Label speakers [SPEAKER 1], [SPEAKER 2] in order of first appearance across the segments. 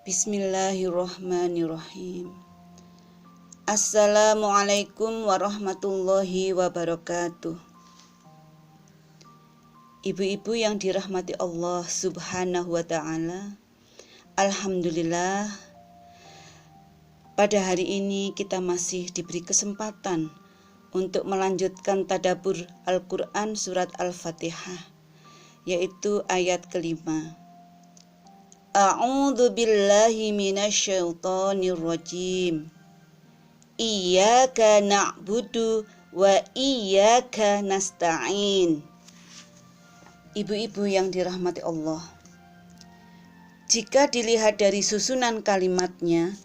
[SPEAKER 1] Bismillahirrahmanirrahim. Assalamualaikum warahmatullahi wabarakatuh. Ibu-ibu yang dirahmati Allah Subhanahu wa ta'ala, alhamdulillah, pada hari ini kita masih diberi kesempatan untuk melanjutkan tadabbur Al-Quran surat Al-Fatihah, yaitu ayat kelima. A'udzu billahi minasyaitonir rajim. Iyyaka na'budu wa iyyaka nasta'in. Ibu-ibu yang dirahmati Allah, jika dilihat dari susunan kalimatnya,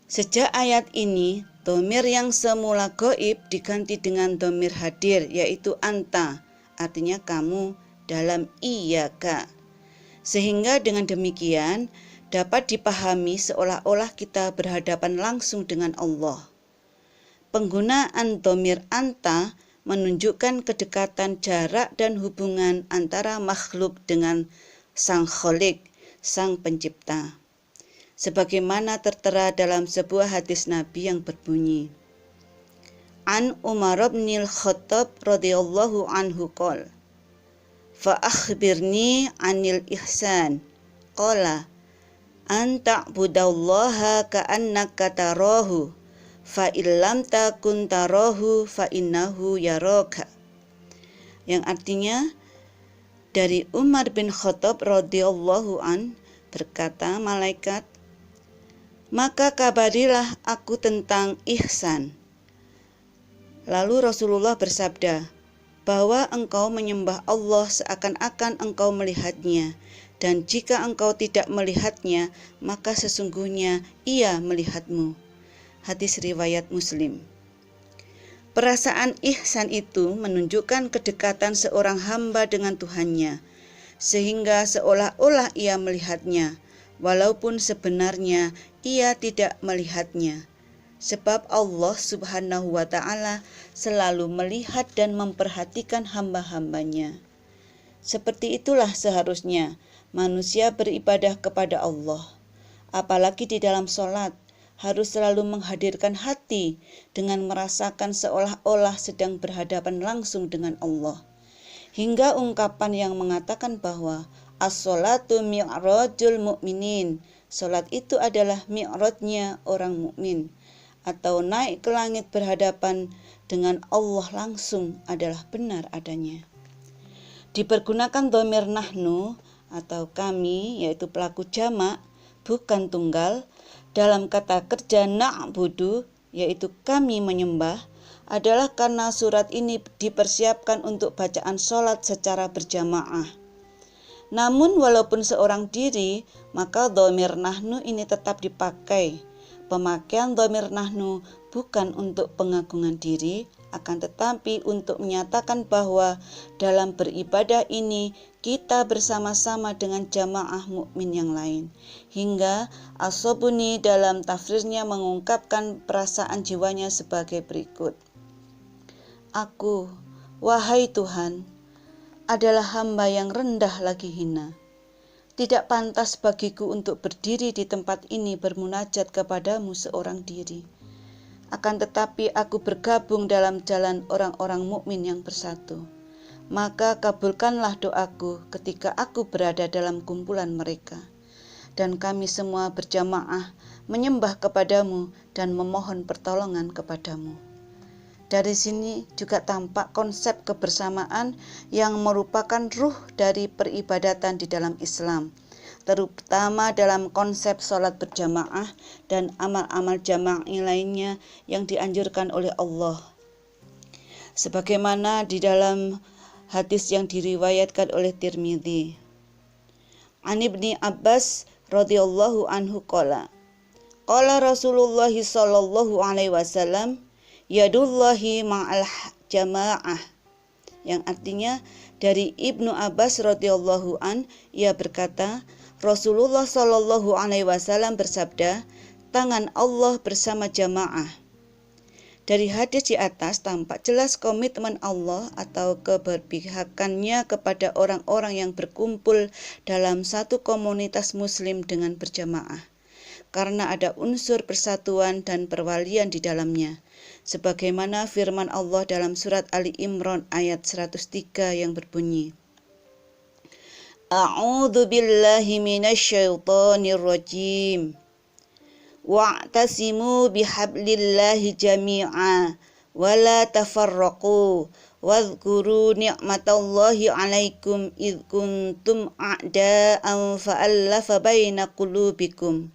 [SPEAKER 1] sejak ayat ini dhamir yang semula gaib diganti dengan dhamir hadir, yaitu anta, artinya kamu, dalam iyyaka. Sehingga dengan demikian dapat dipahami seolah-olah kita berhadapan langsung dengan Allah. Penggunaan dhamir anta menunjukkan kedekatan jarak dan hubungan antara makhluk dengan Sang Khalik, Sang Pencipta. Sebagaimana tertera dalam sebuah hadis Nabi yang berbunyi, An Umar bin Khattab radhiyallahu anhu qala, fa akhbirni anil ihsan. Qala an ta'budallaha ka'annaka tarahu fa illam takun tarahu fa innahu yaraka. Yang artinya, dari Umar bin Khattab radhiyallahu an berkata malaikat, maka kabarilah aku tentang ihsan. Lalu Rasulullah bersabda, bahwa engkau menyembah Allah seakan-akan engkau melihatnya, dan jika engkau tidak melihatnya, maka sesungguhnya Ia melihatmu. Hadis riwayat Muslim. Perasaan ihsan itu menunjukkan kedekatan seorang hamba dengan Tuhannya, sehingga seolah-olah ia melihatnya, walaupun sebenarnya ia tidak melihatnya. Sebab Allah Subhanahu wa ta'ala selalu melihat dan memperhatikan hamba-hambanya. Seperti itulah seharusnya manusia beribadah kepada Allah. Apalagi di dalam sholat, harus selalu menghadirkan hati dengan merasakan seolah-olah sedang berhadapan langsung dengan Allah. Hingga ungkapan yang mengatakan bahwa as-sholatu mi'rajul mu'minin, sholat itu adalah mi'rajnya orang mukmin, atau naik ke langit berhadapan dengan Allah langsung, adalah benar adanya. Dipergunakan dhamir nahnu atau kami, yaitu pelaku jamak, bukan tunggal, dalam kata kerja na'budu, yaitu kami menyembah, adalah karena surat ini dipersiapkan untuk bacaan sholat secara berjamaah. Namun walaupun seorang diri, maka dhamir nahnu ini tetap dipakai. Pemakaian dhamir nahnu bukan untuk pengagungan diri, akan tetapi untuk menyatakan bahwa dalam beribadah ini kita bersama-sama dengan jamaah mukmin yang lain. Hingga As-Sobuni dalam tafsirnya mengungkapkan perasaan jiwanya sebagai berikut. Aku, wahai Tuhan, adalah hamba yang rendah lagi hina. Tidak pantas bagiku untuk berdiri di tempat ini bermunajat kepadamu seorang diri. Akan tetapi aku bergabung dalam jalan orang-orang mukmin yang bersatu. Maka kabulkanlah doaku ketika aku berada dalam kumpulan mereka. Dan kami semua berjamaah menyembah kepadamu dan memohon pertolongan kepadamu. Dari sini juga tampak konsep kebersamaan yang merupakan ruh dari peribadatan di dalam Islam, terutama dalam konsep sholat berjamaah dan amal-amal jamaah lainnya yang dianjurkan oleh Allah. Sebagaimana di dalam hadis yang diriwayatkan oleh Tirmidzi. An Ibni Abbas radhiyallahu anhu qala, qala Rasulullah sallallahu alaihi wasallam, yadullahi ma'al jamaah, yang artinya dari Ibnu Abbas radhiyallahu an, ia berkata, Rasulullah sallallahu alaihi wasallam bersabda, tangan Allah bersama jamaah. Dari hadis di atas tampak jelas komitmen Allah atau keberpihakannya kepada orang-orang yang berkumpul dalam satu komunitas muslim dengan berjamaah. karena ada unsur persatuan dan perwalian di dalamnya. Sebagaimana firman Allah dalam surat Ali Imran ayat 103 yang berbunyi, A'udzu billahi minasyaitonir rajim. Wa'tasimu bihablillahi jami'a wa la tafarraqu wadhkuru ni'matallahi 'alaikum id kuntum a'da'an fa'alafa baina qulubikum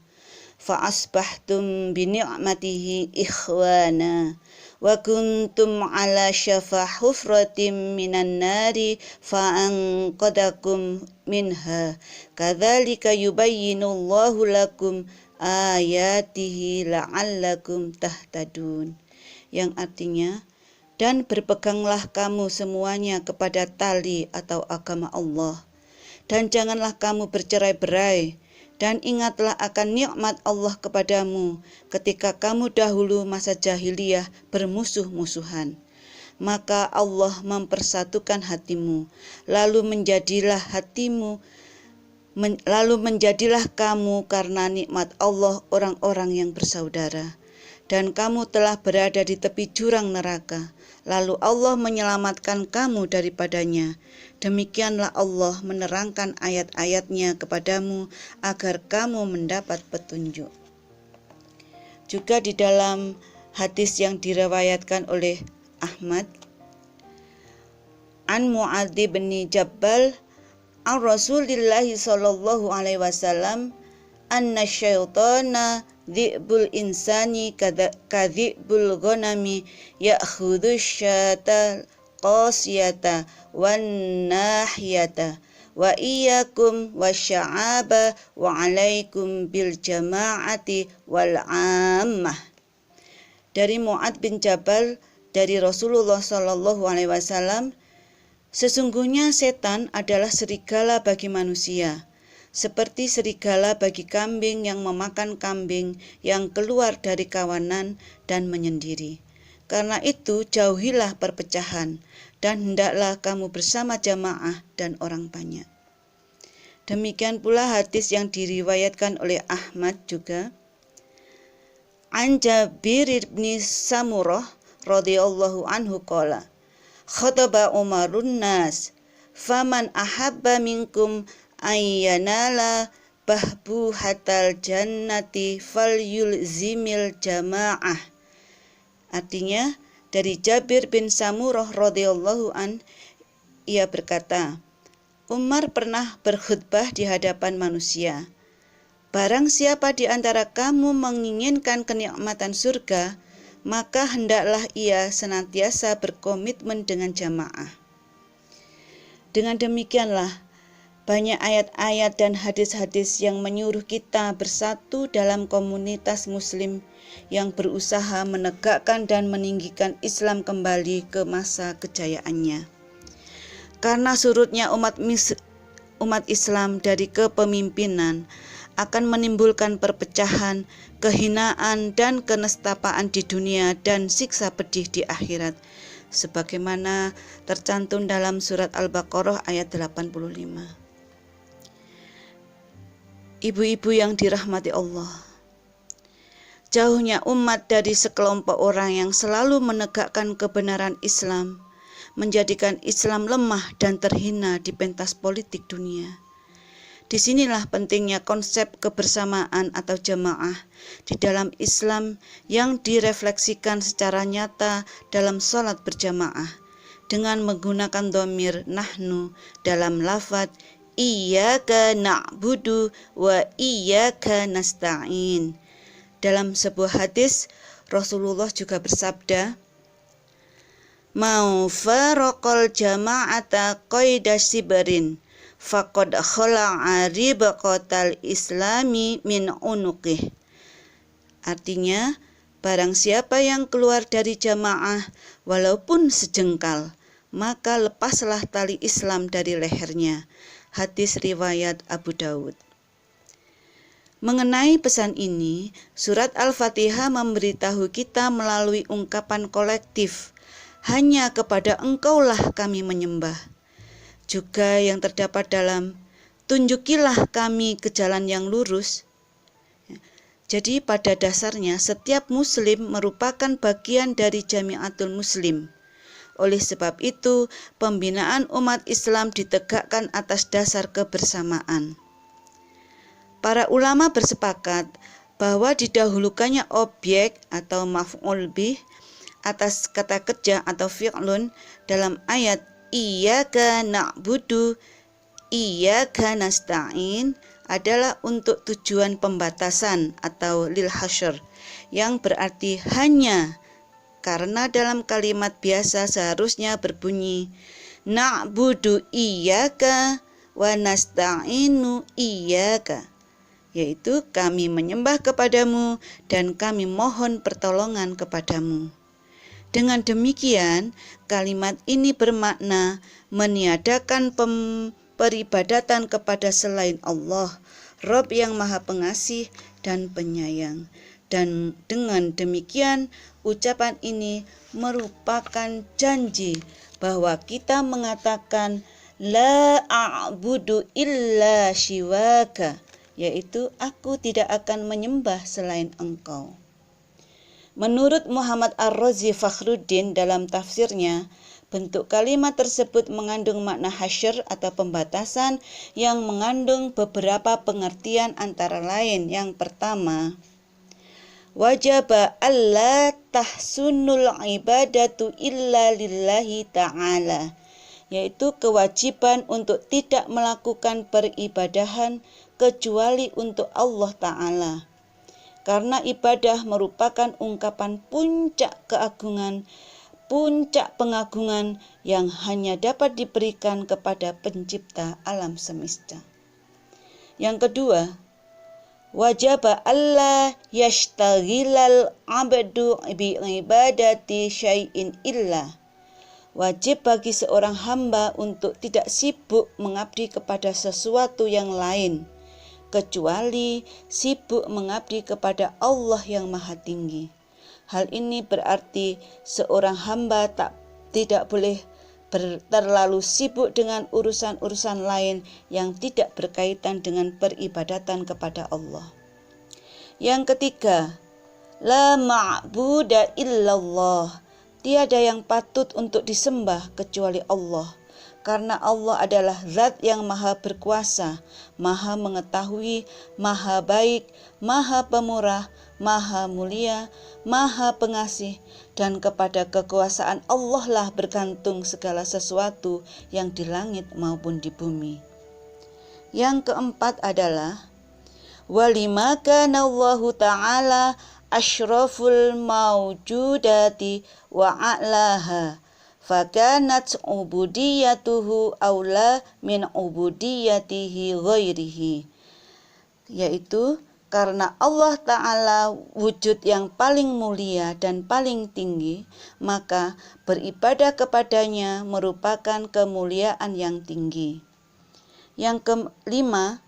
[SPEAKER 1] fa'asbahtum bi ni'matihi ikhwana wa kuntum ala syafa hufratin minan nari fa'anqadakum minha kadzalika yubayyinullahu lakum ayatihi la'allakum tahtadun, yang artinya, dan berpeganglah kamu semuanya kepada tali atau agama Allah, dan janganlah kamu bercerai-berai, dan ingatlah akan nikmat Allah kepadamu ketika kamu dahulu masa jahiliyah bermusuh-musuhan. Maka Allah mempersatukan hatimu, lalu menjadilah kamu karena nikmat Allah orang-orang yang bersaudara. Dan kamu telah berada di tepi jurang neraka, lalu Allah menyelamatkan kamu daripadanya. Demikianlah Allah menerangkan ayat-ayatnya kepadamu agar kamu mendapat petunjuk. Juga di dalam hadis yang diriwayatkan oleh Ahmad, An Mu'adz bin Jabal an Rasulillahi sallallahu alaihi wasallam anna syaitana dhi'bul insani kadhi'bul ghanami ya'khudhu syata qasiyata wan nahiyata wa iyyakum wasya'aba wa 'alaikum bil jama'ati wal 'ammah. Dari Mu'adz bin Jabal dari Rasulullah sallallahu alaihi wasallam, sesungguhnya setan adalah serigala bagi manusia, seperti serigala bagi kambing yang memakan kambing yang keluar dari kawanan dan menyendiri. Karena itu jauhilah perpecahan, dan hendaklah kamu bersama jamaah dan orang banyak. Demikian pula hadis yang diriwayatkan oleh Ahmad juga. An Jabir bin Samurah radhiyallahu anhu qala, khataba Umarun nas, faman ahabba minkum ayyanala bahbuhatal jannati falyulzimil jamaah. Artinya, dari Jabir bin Samurah radhiyallahu an, ia berkata, Umar pernah berkhutbah di hadapan manusia. Barang siapa di antara kamu menginginkan kenikmatan surga, maka hendaklah ia senantiasa berkomitmen dengan jamaah. Dengan demikianlah, banyak ayat-ayat dan hadis-hadis yang menyuruh kita bersatu dalam komunitas muslim yang berusaha menegakkan dan meninggikan Islam kembali ke masa kejayaannya. Karena surutnya umat Islam dari kepemimpinan akan menimbulkan perpecahan, kehinaan, dan kenestapaan di dunia dan siksa pedih di akhirat, sebagaimana tercantum dalam surat Al-Baqarah ayat 85. Ibu-ibu yang dirahmati Allah, jauhnya umat dari sekelompok orang yang selalu menegakkan kebenaran Islam, menjadikan Islam lemah dan terhina di pentas politik dunia. Disinilah pentingnya konsep kebersamaan atau jamaah di dalam Islam yang direfleksikan secara nyata dalam sholat berjamaah dengan menggunakan dhamir nahnu dalam lafadz iyyaka na'budu wa iyyaka nasta'in. Dalam sebuah hadis, Rasulullah juga bersabda, "Mau faraqal jama'ata qaida sibarin faqad khala'a ribaqatal islami min unuqih." Artinya, barang siapa yang keluar dari jamaah walaupun sejengkal, maka lepaslah tali Islam dari lehernya. Hadis riwayat Abu Daud. Mengenai pesan ini, surat Al-Fatihah memberitahu kita melalui ungkapan kolektif, hanya kepada Engkaulah kami menyembah. Juga yang terdapat dalam tunjukilah kami ke jalan yang lurus. Jadi pada dasarnya setiap muslim merupakan bagian dari Jamiatul Muslim. Oleh sebab itu, pembinaan umat Islam ditegakkan atas dasar kebersamaan. Para ulama bersepakat bahwa didahulukannya objek atau maf'ul bih atas kata kerja atau fi'lun dalam ayat iyyaka na'budu iyyaka nasta'in adalah untuk tujuan pembatasan atau lil hasyr, yang berarti hanya, karena dalam kalimat biasa seharusnya berbunyi na'budu iyyaka wa nasta'inu iyyaka, yaitu kami menyembah kepadamu dan kami mohon pertolongan kepadamu. Dengan demikian, kalimat ini bermakna meniadakan peribadatan kepada selain Allah, Rabb yang Maha Pengasih dan Penyayang. Dan dengan demikian, ucapan ini merupakan janji bahwa kita mengatakan la a'budu illa syiwaka, yaitu aku tidak akan menyembah selain engkau. Menurut Muhammad Ar-Razi Fakhruddin dalam tafsirnya, bentuk kalimat tersebut mengandung makna hasyr atau pembatasan yang mengandung beberapa pengertian antara lain. Yang pertama, wajaba alla tahsunul ibadatu illa lillahi ta'ala, yaitu kewajiban untuk tidak melakukan peribadahan kecuali untuk Allah Ta'ala. Karena ibadah merupakan ungkapan puncak keagungan, puncak pengagungan yang hanya dapat diberikan kepada pencipta alam semesta. Yang kedua, wajaba alla yashtaghilal abdu bi ibadati syai'in illa. Wajib bagi seorang hamba untuk tidak sibuk mengabdi kepada sesuatu yang lain, kecuali sibuk mengabdi kepada Allah yang Maha Tinggi. Hal ini berarti seorang hamba tidak boleh terlalu sibuk dengan urusan-urusan lain yang tidak berkaitan dengan peribadatan kepada Allah. Yang ketiga, la ma'buda illallah, tiada yang patut untuk disembah kecuali Allah. Karena Allah adalah zat yang maha berkuasa, maha mengetahui, maha baik, maha pemurah, maha mulia, maha pengasih, dan kepada kekuasaan Allah lah bergantung segala sesuatu yang di langit maupun di bumi. Yang keempat adalah walima kana Allahu ta'ala asyraful mawjudati wa a'laha, fakanat ubudiyatuhu aula min ubudiyatihi ghairihi, yaitu karena Allah Ta'ala wujud yang paling mulia dan paling tinggi, maka beribadah kepadanya merupakan kemuliaan yang tinggi. Yang kelima,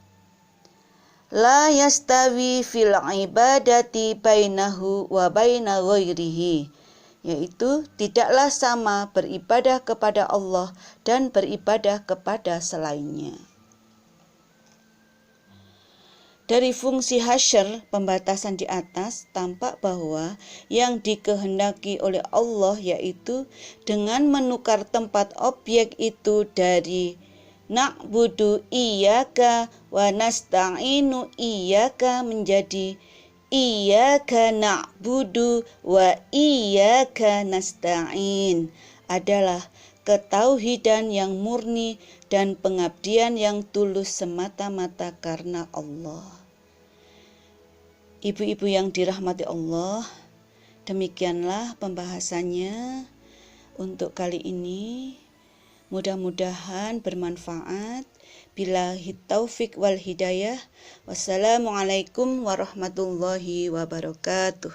[SPEAKER 1] la yastawi fil ibadati bainahu wa baina ghairihi, yaitu tidaklah sama beribadah kepada Allah dan beribadah kepada selainnya. Dari fungsi hasyr, pembatasan di atas, tampak bahwa yang dikehendaki oleh Allah yaitu dengan menukar tempat objek itu dari na'budu iyyaka wa nasta'inu iyyaka menjadi iyyaka na'budu wa iyyaka nasta'in, adalah ketauhidan yang murni dan pengabdian yang tulus semata-mata karena Allah. Ibu-ibu yang dirahmati Allah, demikianlah pembahasannya untuk kali ini. Mudah-mudahan bermanfaat. Billahi taufik wal hidayah. Wassalamualaikum warahmatullahi wabarakatuh.